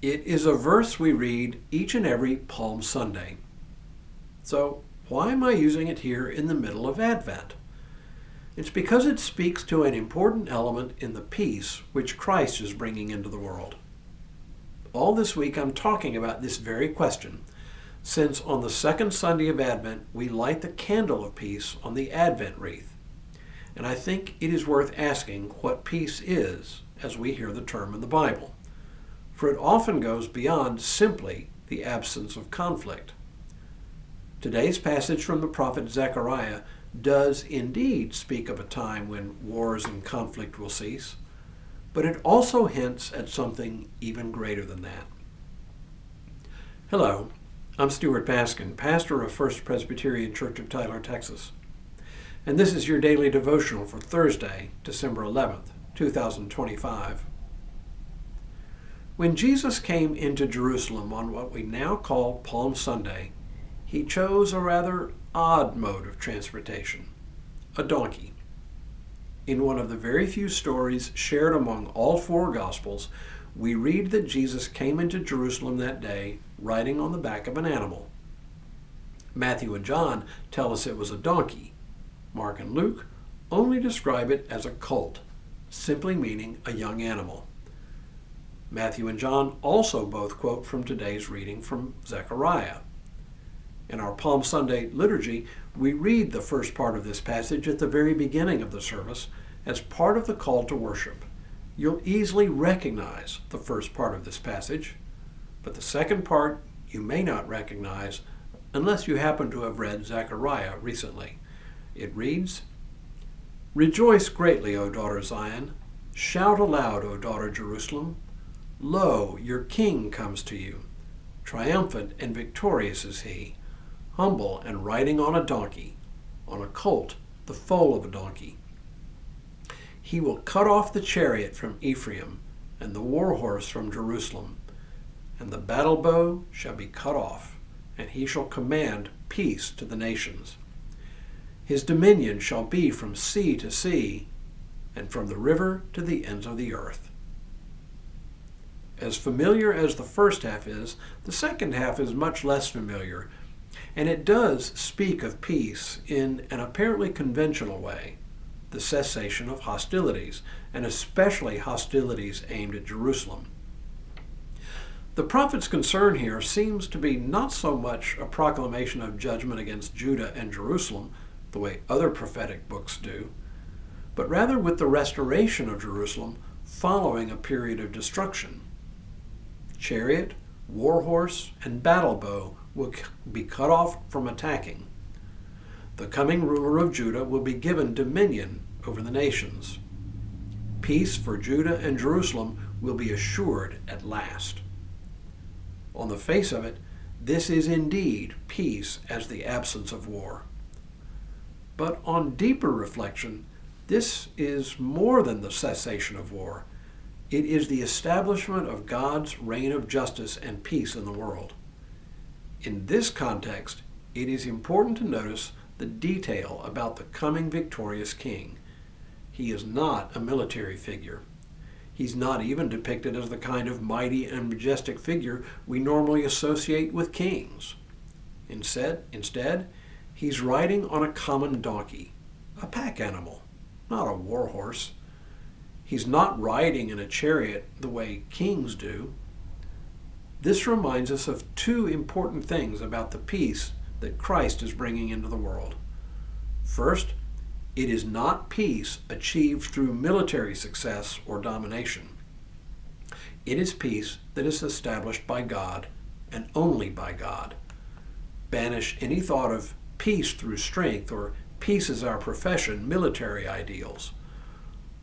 It is a verse we read each and every Palm Sunday. So why am I using it here in the middle of Advent? It's because it speaks to an important element in the peace which Christ is bringing into the world. All this week I'm talking about this very question, since on the second Sunday of Advent we light the candle of peace on the Advent wreath. And I think it is worth asking what peace is as we hear the term in the Bible, for it often goes beyond simply the absence of conflict. Today's passage from the prophet Zechariah does indeed speak of a time when wars and conflict will cease, but it also hints at something even greater than that. Hello, I'm Stuart Baskin, pastor of First Presbyterian Church of Tyler, Texas, and this is your daily devotional for Thursday, December 11th, 2025. When Jesus came into Jerusalem on what we now call Palm Sunday, he chose a rather odd mode of transportation, a donkey. In one of the very few stories shared among all four Gospels, we read that Jesus came into Jerusalem that day riding on the back of an animal. Matthew and John tell us it was a donkey. Mark and Luke only describe it as a colt, simply meaning a young animal. Matthew and John also both quote from today's reading from Zechariah. In our Palm Sunday liturgy, we read the first part of this passage at the very beginning of the service as part of the call to worship. You'll easily recognize the first part of this passage, but the second part you may not recognize unless you happen to have read Zechariah recently. It reads, "Rejoice greatly, O daughter Zion. Shout aloud, O daughter Jerusalem. Lo, your king comes to you. Triumphant and victorious is he, humble and riding on a donkey, on a colt, the foal of a donkey. He will cut off the chariot from Ephraim and the war horse from Jerusalem, and the battle bow shall be cut off, and he shall command peace to the nations. His dominion shall be from sea to sea, and from the river to the ends of the earth." As familiar as the first half is, the second half is much less familiar, and it does speak of peace in an apparently conventional way, the cessation of hostilities, and especially hostilities aimed at Jerusalem. The prophet's concern here seems to be not so much a proclamation of judgment against Judah and Jerusalem, the way other prophetic books do, but rather with the restoration of Jerusalem following a period of destruction. Chariot, war horse, and battle bow will be cut off from attacking. The coming ruler of Judah will be given dominion over the nations. Peace for Judah and Jerusalem will be assured at last. On the face of it, this is indeed peace as the absence of war. But on deeper reflection, this is more than the cessation of war. It is the establishment of God's reign of justice and peace in the world. In this context, it is important to notice the detail about the coming victorious king. He is not a military figure. He's not even depicted as the kind of mighty and majestic figure we normally associate with kings. Instead, he's riding on a common donkey, a pack animal, not a war horse. He's not riding in a chariot the way kings do. This reminds us of two important things about the peace that Christ is bringing into the world. First, it is not peace achieved through military success or domination. It is peace that is established by God and only by God. Banish any thought of peace through strength or peace as our profession military ideals.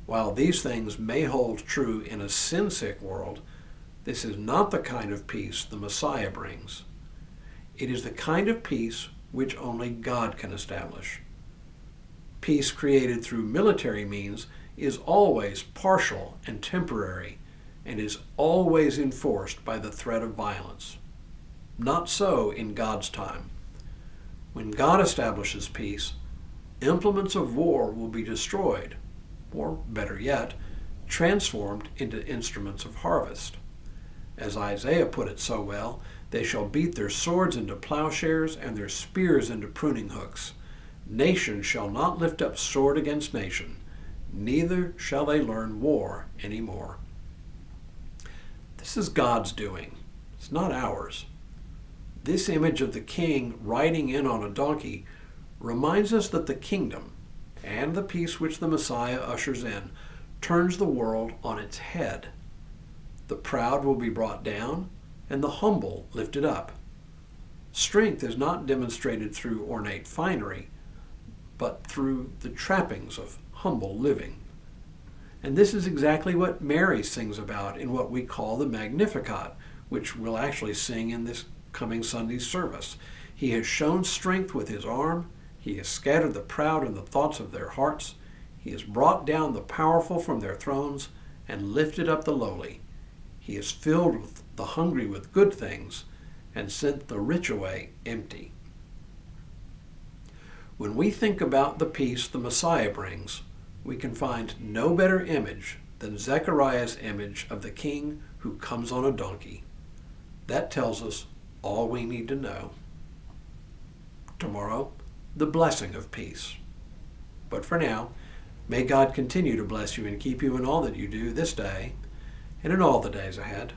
While these things may hold true in a sin-sick world, this is not the kind of peace the Messiah brings. It is the kind of peace which only God can establish. Peace created through military means is always partial and temporary, and is always enforced by the threat of violence. Not so in God's time. When God establishes peace, implements of war will be destroyed, or better yet, transformed into instruments of harvest. As Isaiah put it so well, they shall beat their swords into plowshares and their spears into pruning hooks. Nation shall not lift up sword against nation, neither shall they learn war any more. This is God's doing. It's not ours. This image of the king riding in on a donkey reminds us that the kingdom and the peace which the Messiah ushers in turns the world on its head. The proud will be brought down and the humble lifted up. Strength is not demonstrated through ornate finery, but through the trappings of humble living. And this is exactly what Mary sings about in what we call the Magnificat, which we'll actually sing in this coming Sunday's service. He has shown strength with his arm. He has scattered the proud in the thoughts of their hearts. He has brought down the powerful from their thrones and lifted up the lowly. He has filled the hungry with good things and sent the rich away empty. When we think about the peace the Messiah brings, we can find no better image than Zechariah's image of the king who comes on a donkey. That tells us all we need to know. Tomorrow, the blessing of peace. But for now, may God continue to bless you and keep you in all that you do this day and in all the days ahead.